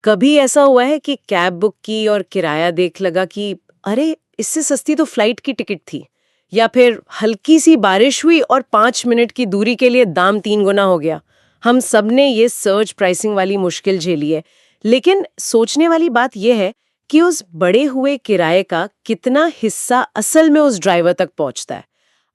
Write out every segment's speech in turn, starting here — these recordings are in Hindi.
कभी ऐसा हुआ है कि कैब बुक की और किराया देख लगा कि अरे इससे सस्ती तो फ्लाइट की टिकट थी, या फिर हल्की सी बारिश हुई और 5 मिनट की दूरी के लिए दाम 3 गुना हो गया। हम सब ने ये सर्च प्राइसिंग वाली मुश्किल झेली है, लेकिन सोचने वाली बात यह है कि उस बढ़े हुए किराए का कितना हिस्सा असल में उस ड्राइवर तक पहुंचता है।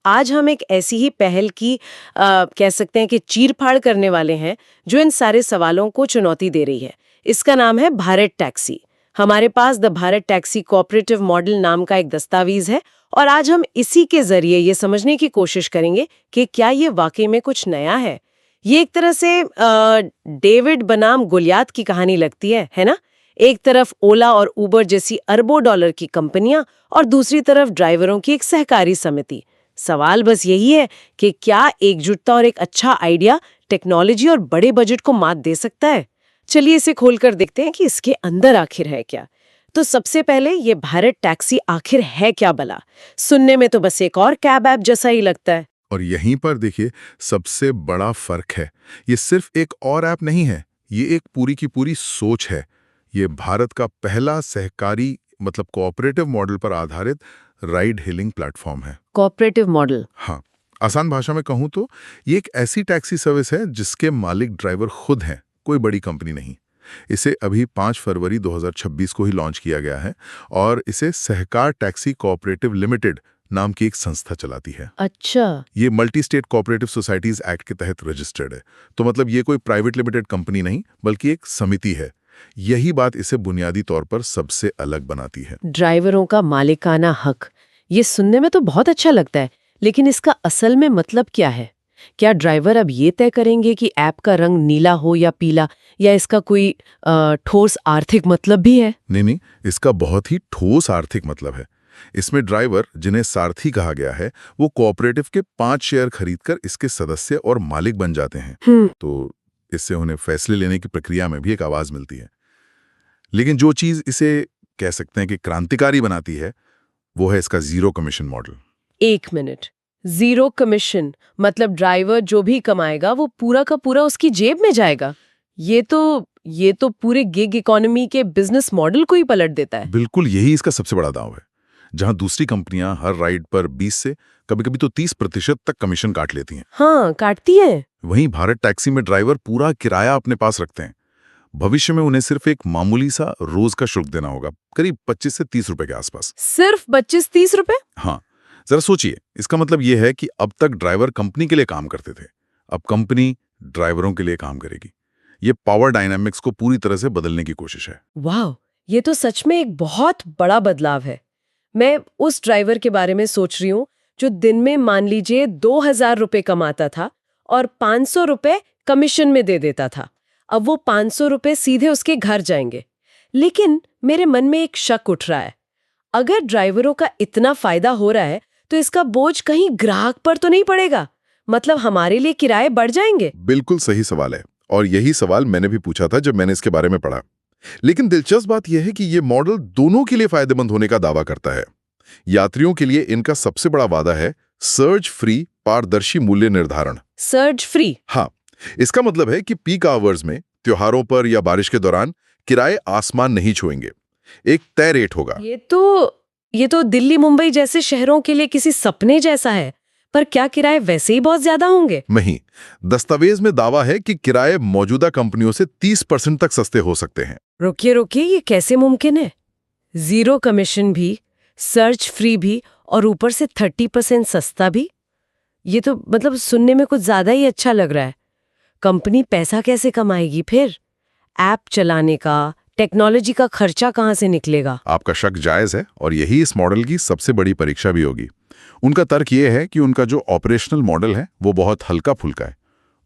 आज हम एक ऐसी ही पहल की कह सकते हैं कि चीर-फाड़ करने वाले हैं, जो इन सारे सवालों को चुनौती दे रही है। इसका नाम है भारत टैक्सी। हमारे पास the Bharat taxi cooperative model नाम का एक दस्तावेज है, और आज हम इसी के जरिए ये समझने की कोशिश करेंगे कि क्या ये वाकई में कुछ नया है। ये एक तरह से डेविड बनाम गोलियात की कहानी लगती है ना? एक तरफ ओला और उबर जैसी अरबों डॉलर की कंपनियां, और दूसरी तरफ ड्राइवरों की एक सहकारी समिति। सवाल बस यही है कि क्या एकजुटता और एक अच्छा आइडिया टेक्नोलॉजी और बड़े बजट को मात दे सकता है। चलिए इसे खोलकर देखते हैं कि इसके अंदर आखिर है क्या। तो सबसे पहले ये भारत टैक्सी आखिर है क्या भला? सुनने में तो बस एक और कैब ऐप जैसा ही लगता है। और यहीं पर देखिए सबसे बड़ा फर्क है, ये सिर्फ एक और ऐप नहीं है, ये एक पूरी की पूरी सोच है। ये भारत का पहला सहकारी मतलब कोऑपरेटिव मॉडल पर आधारित राइड हेलिंग प्लेटफॉर्म है। Cooperative model. हाँ, आसान भाषा में कहूँ तो ये एक ऐसी टैक्सी सर्विस है जिसके मालिक ड्राइवर खुद हैं, कोई बड़ी कंपनी नहीं। इसे अभी 5 फरवरी 2026 को ही लॉन्च किया गया है, और इसे सहकार टैक्सी कोऑपरेटिव लिमिटेड नाम की एक संस्था चलाती है। अच्छा। ये multi state cooperative societies act के तहत रजिस्टर्ड है, तो मतलब ये कोई प्राइवेट लिमिटेड कंपनी नहीं बल्कि एक समिति है। यही बात इसे बुनियादी तौर पर सबसे अलग बनाती है। ड्राइवरों का मालिकाना हक, ये सुनने में तो बहुत अच्छा लगता है, लेकिन इसका असल में मतलब क्या है? क्या ड्राइवर अब ये तय करेंगे कि ऐप का रंग नीला हो या पीला, या इसका कोई ठोस आर्थिक मतलब भी है? नहीं, इसका बहुत ही ठोस आर्थिक मतलब है। इसमें ड्राइवर, जिन्हें सारथी कहा गया है, वो कोऑपरेटिव के 5 शेयर खरीदकर इसके सदस्य और मालिक बन जाते हैं। तो इससे उन्हें फैसले लेने की प्रक्रिया में भी एक आवाज मिलती है। लेकिन जो चीज इसे कह सकते हैं कि क्रांतिकारी बनाती है, वो है इसका जीरो कमीशन मॉडल। एक मिनट, जीरो कमीशन मतलब ड्राइवर जो भी कमाएगा वो पूरा का पूरा उसकी जेब में जाएगा? ये तो पूरे गिग इकोनॉमी के बिजनेस मॉडल को ही पलट देता है। बिल्कुल, यही इसका सबसे बड़ा दांव है। जहां दूसरी कंपनियां हर राइड पर 20 से कभी-कभी तो 30% तक कमीशन काट लेती हैं। हाँ, काटती है। वहीं भारत टैक्सी में ड्राइवर पूरा किराया अपने पास रखते हैं। भविष्य में उन्हें सिर्फ एक मामूली सा रोज का शुल्क देना होगा, करीब 25 से 30 रुपए के आसपास। सिर्फ 25-30 रुपए? हाँ, जरा सोचिए, इसका मतलब यह है कि अब तक ड्राइवर कंपनी के लिए काम करते थे, अब कंपनी ड्राइवरों के लिए काम करेगी। ये पावर डायनामिक्स को पूरी तरह से बदलने की कोशिश है। वाह, ये तो सच में एक बहुत बड़ा बदलाव है। मैं उस ड्राइवर के बारे में सोच रही हूँ जो दिन में मान लीजिए 2000 रुपए कमाता था और 500 रुपए कमीशन में दे देता था। अब वो 500 रुपए सीधे उसके घर जाएंगे। लेकिन मेरे मन में एक शक उठ रहा है, अगर ड्राइवरों का इतना फायदा हो रहा है तो इसका बोझ कहीं ग्राहक पर तो नहीं पड़ेगा? मतलब हमारे लिए किराए बढ़ जाएंगे? बिल्कुल सही सवाल है, और यही सवाल मैंने भी पूछा था जब मैंने इसके बारे में पढ़ा। लेकिन दिलचस्प बात यह है कि यह मॉडल दोनों के लिए फायदेमंद होने का दावा करता है। यात्रियों के लिए इनका सबसे बड़ा वादा है सर्ज फ्री पारदर्शी मूल्य निर्धारण। Surge free? हाँ, इसका मतलब है कि पीक आवर्स में, त्योहारों पर या बारिश के दौरान किराए आसमान नहीं छुएंगे। एक तय रेट होगा। ये तो दिल्ली मुंबई जैसे शहरों के लिए किसी सपने जैसा है। पर क्या किराए वैसे ही बहुत ज्यादा होंगे? नहीं, दस्तावेज में दावा है कि किराए मौजूदा कंपनियों से 30% तक सस्ते हो सकते हैं। रुकिए, ये कैसे मुमकिन है? जीरो कमीशन भी, सर्च फ्री भी, और ऊपर से 30% सस्ता भी। ये तो मतलब सुनने में कुछ ज्यादा ही अच्छा लग रहा है। कंपनी पैसा कैसे कमाएगी फिर? ऐप चलाने का, टेक्नोलॉजी का खर्चा कहाँ से निकलेगा? आपका शक जायज है, और यही इस मॉडल की सबसे बड़ी परीक्षा भी होगी। उनका तर्क ये है कि उनका जो ऑपरेशनल मॉडल है वो बहुत हल्का फुल्का है।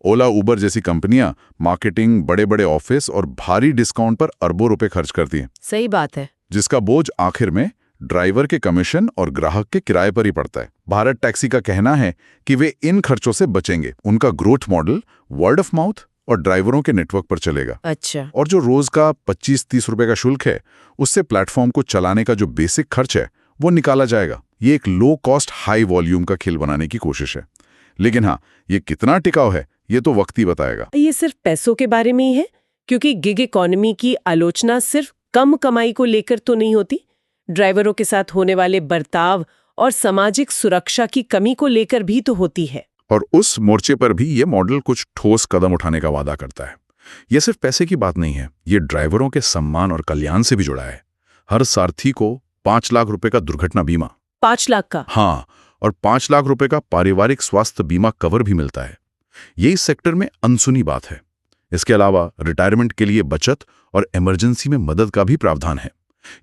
ओला उबर जैसी कंपनियां मार्केटिंग, बड़े बड़े ऑफिस और भारी डिस्काउंट पर अरबों रुपए खर्च करती हैं। सही बात है। जिसका बोझ आखिर में ड्राइवर के कमीशन और ग्राहक के किराए पर ही पड़ता है। भारत टैक्सी का कहना है कि वे इन खर्चों से बचेंगे। उनका growth model word of mouth और ड्राइवरों के नेटवर्क पर चलेगा। अच्छा। और जो रोज का 25-30 रुपए का शुल्क है, उससे प्लेटफॉर्म को चलाने का जो बेसिक खर्च है वो निकाला जाएगा। ये एक लो कॉस्ट हाई वॉल्यूम का खेल बनाने की कोशिश है। लेकिन हाँ, ये कितना टिकाऊ है ये तो वक्त ही बताएगा। ये सिर्फ पैसों के बारे में ही है क्योंकि गिग इकोनॉमी की आलोचना सिर्फ कम कमाई को लेकर तो नहीं होती, ड्राइवरों के साथ होने वाले बर्ताव और सामाजिक सुरक्षा की कमी को लेकर भी तो होती है। और उस मोर्चे पर भी ये मॉडल कुछ ठोस कदम उठाने का वादा करता है। यह सिर्फ पैसे की बात नहीं है, ये ड्राइवरों के सम्मान और कल्याण से भी जुड़ा है। हर सारथी को 5 लाख रुपए का दुर्घटना बीमा, 5 लाख का? हाँ, और 5 लाख रुपए का पारिवारिक स्वास्थ्य बीमा कवर भी मिलता है। ये इस सेक्टर में अनसुनी बात है। इसके अलावा रिटायरमेंट के लिए बचत और इमरजेंसी में मदद का भी प्रावधान है।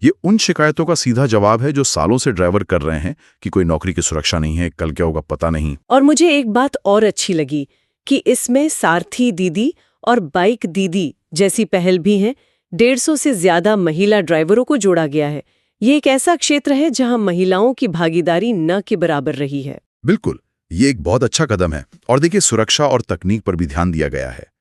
ये उन शिकायतों का सीधा जवाब है जो सालों से ड्राइवर कर रहे हैं कि कोई नौकरी की सुरक्षा नहीं है, कल क्या होगा पता नहीं। और मुझे एक बात और अच्छी लगी कि इसमें सारथी दीदी और बाइक दीदी जैसी पहल भी है। 150 से ज्यादा महिला ड्राइवरों को जोड़ा गया है। ये एक ऐसा क्षेत्र है जहां महिलाओं की भागीदारी न के बराबर रही है। बिल्कुल, ये एक बहुत अच्छा कदम है। और देखिए, सुरक्षा और तकनीक पर भी ध्यान दिया गया है।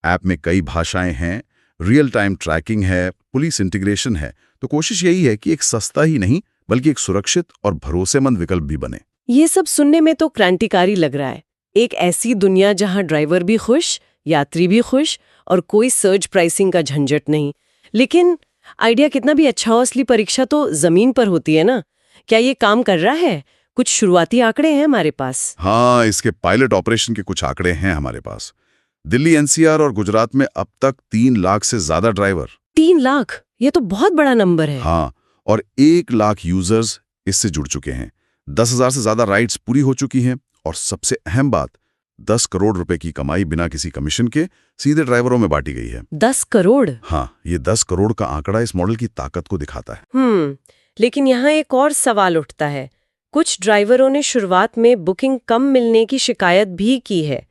ऐप में कई भाषाएं हैं, रियल टाइम ट्रैकिंग है, पुलिस इंटीग्रेशन है। तो कोशिश यही है कि एक सस्ता ही नहीं बल्कि एक सुरक्षित और भरोसेमंद विकल्प भी बने। ये सब सुनने में तो क्रांतिकारी लग रहा है। एक ऐसी दुनिया जहां ड्राइवर भी खुश, यात्री भी खुश और कोई सर्ज प्राइसिंग का झंझट नहीं। लेकिन आइडिया कितना भी अच्छा हो, असली परीक्षा तो जमीन पर होती है ना। क्या ये काम कर रहा है? कुछ शुरुआती आंकड़े हैं हमारे पास? हाँ, इसके पायलट ऑपरेशन के कुछ आंकड़े हैं हमारे पास। दिल्ली, एनसीआर और गुजरात में अब तक 3 लाख से ज्यादा ड्राइवर। 3 लाख? ये तो बहुत बड़ा नंबर है। हाँ, और 1 लाख यूजर्स इससे जुड़ चुके हैं। 10,000 से ज्यादा राइड्स पूरी हो चुकी हैं। और सबसे अहम बात, 10 करोड़ रुपए की कमाई बिना किसी कमीशन के सीधे ड्राइवरों में बांटी गई है। 10 करोड़? हाँ, ये 10 करोड़ का आंकड़ा इस मॉडल की ताकत को दिखाता है। लेकिन यहाँ एक और सवाल उठता है। कुछ ड्राइवरों ने शुरुआत में बुकिंग कम मिलने की शिकायत भी की है।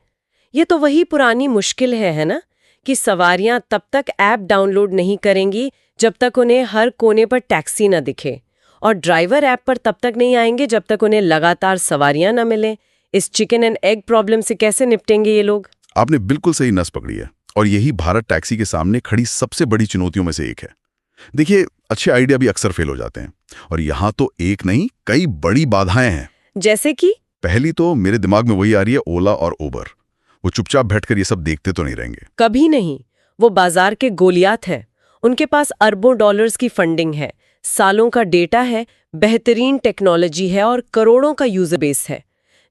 ये तो वही पुरानी मुश्किल है ना, कि सवारियां तब तक ऐप डाउनलोड नहीं करेंगी जब तक उन्हें हर कोने पर टैक्सी न दिखे, और ड्राइवर ऐप पर तब तक नहीं आएंगे जब तक उन्हें लगातार सवारियां न मिलें। इस चिकन एंड एग प्रॉब्लम से कैसे निपटेंगे ये लोग? आपने बिल्कुल सही नस पकड़ी है। और यही भारत टैक्सी के सामने खड़ी सबसे बड़ी चुनौतियों में से एक है। देखिए, अच्छे आइडिया भी अक्सर फेल हो जाते हैं, और यहाँ तो एक नहीं कई बड़ी बाधाएं हैं। जैसे कि? पहली तो मेरे दिमाग में वही आ रही है, ओला और उबर। वो चुपचाप बैठकर ये सब देखते तो नहीं रहेंगे। कभी नहीं। वो बाजार के गोलियात है। उनके पास अरबों डॉलर्स की फंडिंग है, सालों का डेटा है, बेहतरीन टेक्नोलॉजी है और करोड़ों का यूजर बेस है।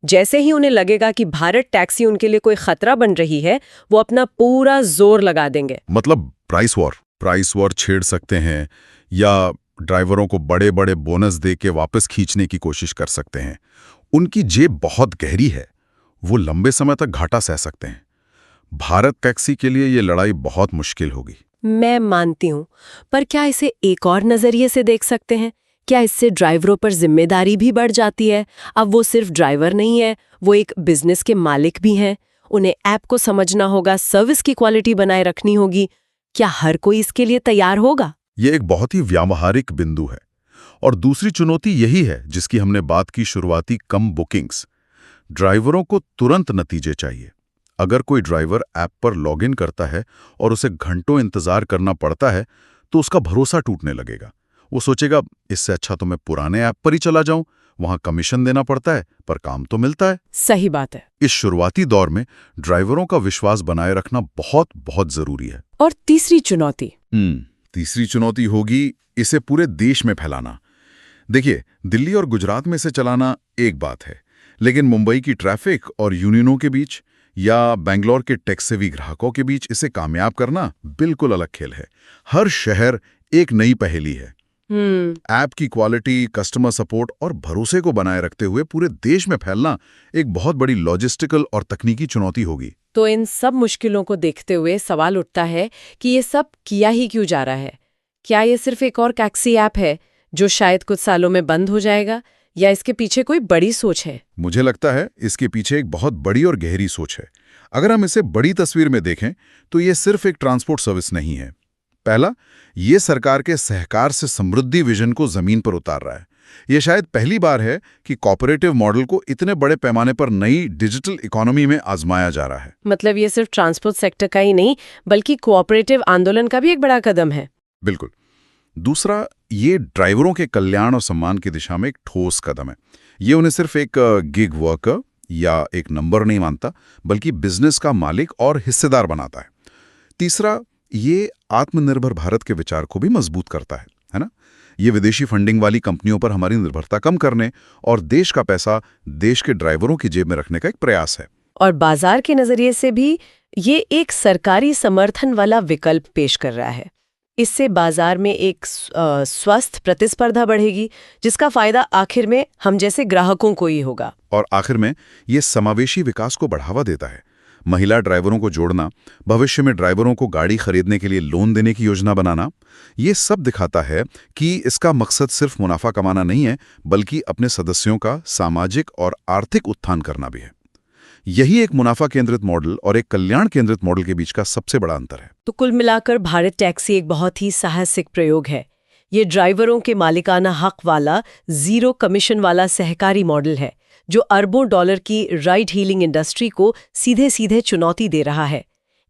जैसे ही उन्हें लगेगा कि भारत टैक्सी उनके लिए कोई खतरा बन रही है, वो अपना पूरा जोर लगा देंगे। मतलब प्राइस वॉर छेड़ सकते हैं, या ड्राइवरों को बड़े बड़े बोनस दे के वापस खींचने की कोशिश कर सकते हैं। उनकी जेब बहुत गहरी है, वो लंबे समय तक घाटा सह सकते हैं। भारत टैक्सी के लिए ये लड़ाई बहुत मुश्किल होगी। मैं मानती हूँ, पर क्या इसे एक और नजरिए से देख सकते हैं? क्या इससे ड्राइवरों पर जिम्मेदारी भी बढ़ जाती है? अब वो सिर्फ ड्राइवर नहीं है, वो एक बिजनेस के मालिक भी हैं। उन्हें ऐप को समझना होगा, सर्विस की क्वालिटी बनाए रखनी होगी। क्या हर कोई इसके लिए तैयार होगा? ये एक बहुत ही व्यावहारिक बिंदु है। और दूसरी चुनौती यही है जिसकी हमने बात की, शुरुआती कम बुकिंग्स। ड्राइवरों को तुरंत नतीजे चाहिए। अगर कोई ड्राइवर ऐप पर लॉगिन करता है और उसे घंटों इंतजार करना पड़ता है, तो उसका भरोसा टूटने लगेगा। वो सोचेगा, इससे अच्छा तो मैं पुराने ऐप पर ही चला जाऊं, वहां कमीशन देना पड़ता है पर काम तो मिलता है। सही बात है। इस शुरुआती दौर में ड्राइवरों का विश्वास बनाए रखना बहुत बहुत जरूरी है। और तीसरी चुनौती होगी इसे पूरे देश में फैलाना। देखिए, दिल्ली और गुजरात में इसे चलाना एक बात है, लेकिन मुंबई की ट्रैफिक और यूनियनों के बीच या बेंगलोर के टेक्सेवी ग्राहकों के बीच इसे कामयाब करना बिल्कुल अलग खेल है। हर शहर एक नई पहेली है। ऐप की क्वालिटी, कस्टमर सपोर्ट और भरोसे को बनाए रखते हुए पूरे देश में फैलना एक बहुत बड़ी लॉजिस्टिकल और तकनीकी चुनौती होगी। तो इन सब मुश्किलों को देखते हुए सवाल उठता है कि ये सब किया ही क्यों जा रहा है? क्या ये सिर्फ एक और टैक्सी ऐप है जो शायद कुछ सालों में बंद हो जाएगा, या इसके पीछे कोई बड़ी सोच है? मुझे लगता है इसके पीछे एक बहुत बड़ी और गहरी सोच है। अगर हम इसे बड़ी तस्वीर में देखें तो ये सिर्फ एक ट्रांसपोर्ट सर्विस नहीं है। पहला, ये सरकार के सहकार से समृद्धि विजन को जमीन पर उतार रहा है। ये शायद पहली बार है कि कॉपरेटिव मॉडल को इतने बड़े पैमाने पर नई डिजिटल इकोनॉमी में आजमाया जा रहा है। मतलब ये सिर्फ ट्रांसपोर्ट सेक्टर का ही नहीं, बल्कि कोऑपरेटिव आंदोलन का भी एक बड़ा कदम है। बिल्कुल। दूसरा, ये ड्राइवरों के कल्याण और सम्मान की दिशा में एक ठोस कदम है। ये उन्हें सिर्फ एक गिग वर्कर या एक नंबर नहीं मानता, बल्कि बिजनेस का मालिक और हिस्सेदार बनाता है। तीसरा, ये आत्मनिर्भर भारत के विचार को भी मजबूत करता है ना? ये विदेशी फंडिंग वाली कंपनियों पर हमारी निर्भरता कम करने और देश का पैसा देश के ड्राइवरों की जेब में रखने का एक प्रयास है। और बाजार के नजरिए से भी ये एक सरकारी समर्थन वाला विकल्प पेश कर रहा है। इससे बाजार में एक स्वस्थ प्रतिस्पर्धा बढ़ेगी, जिसका फायदा आखिर में हम जैसे ग्राहकों को ही होगा। और आखिर में ये समावेशी विकास को बढ़ावा देता है। महिला ड्राइवरों को जोड़ना, भविष्य में ड्राइवरों को गाड़ी खरीदने के लिए लोन देने की योजना बनाना, ये सब दिखाता है कि इसका मकसद सिर्फ मुनाफा कमाना नहीं है, बल्कि अपने सदस्यों का सामाजिक और आर्थिक उत्थान करना भी है। यही एक मुनाफा केंद्रित मॉडल और एक कल्याण केंद्रित मॉडल के बीच का सबसे बड़ा अंतर है। तो कुल मिलाकर भारत टैक्सी एक बहुत ही साहसिक प्रयोग है। ये ड्राइवरों के मालिकाना हक वाला, जीरो कमीशन वाला सहकारी मॉडल है, जो अरबों डॉलर की राइड हीलिंग इंडस्ट्री को सीधे सीधे चुनौती दे रहा है।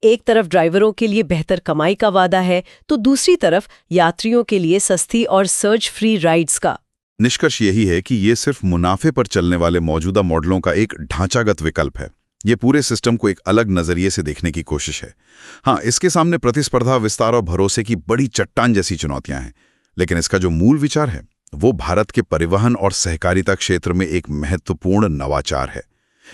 एक तरफ ड्राइवरों के लिए बेहतर कमाई का वादा है, तो दूसरी तरफ यात्रियों के लिए सस्ती और सर्ज फ्री राइड्स का। निष्कर्ष यही है कि ये सिर्फ मुनाफे पर चलने वाले मौजूदा मॉडलों का एक ढांचागत विकल्प है। ये पूरे सिस्टम को एक अलग नजरिए से देखने की कोशिश है। हाँ, इसके सामने प्रतिस्पर्धा, विस्तार और भरोसे की बड़ी चट्टान जैसी चुनौतियां हैं, लेकिन इसका जो मूल विचार है वो भारत के परिवहन और सहकारिता क्षेत्र में एक महत्वपूर्ण नवाचार है।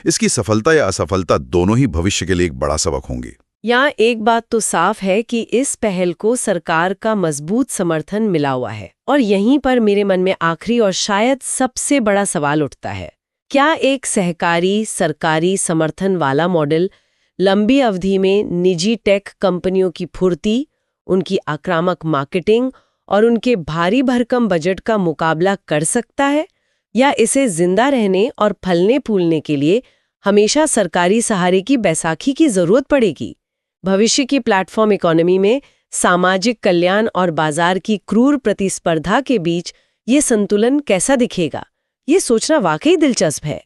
इसकी सफलता या असफलता दोनों ही भविष्य के लिए एक बड़ा सबक होंगी। यहाँ एक बात तो साफ है कि इस पहल को सरकार का मजबूत समर्थन मिला हुआ है। और यहीं पर मेरे मन में आखिरी और शायद सबसे बड़ा सवाल उठता है, क्या एक सहकारी सरकारी समर्थन वाला मॉडल लंबी अवधि में निजी टेक कंपनियों की फुर्ती, उनकी आक्रामक मार्केटिंग और उनके भारी भरकम बजट का मुकाबला कर सकता है, या इसे जिंदा रहने और फलने फूलने के लिए हमेशा सरकारी सहारे की बैसाखी की जरूरत पड़ेगी? भविष्य की प्लेटफॉर्म इकोनॉमी में सामाजिक कल्याण और बाजार की क्रूर प्रतिस्पर्धा के बीच ये संतुलन कैसा दिखेगा, ये सोचना वाकई दिलचस्प है।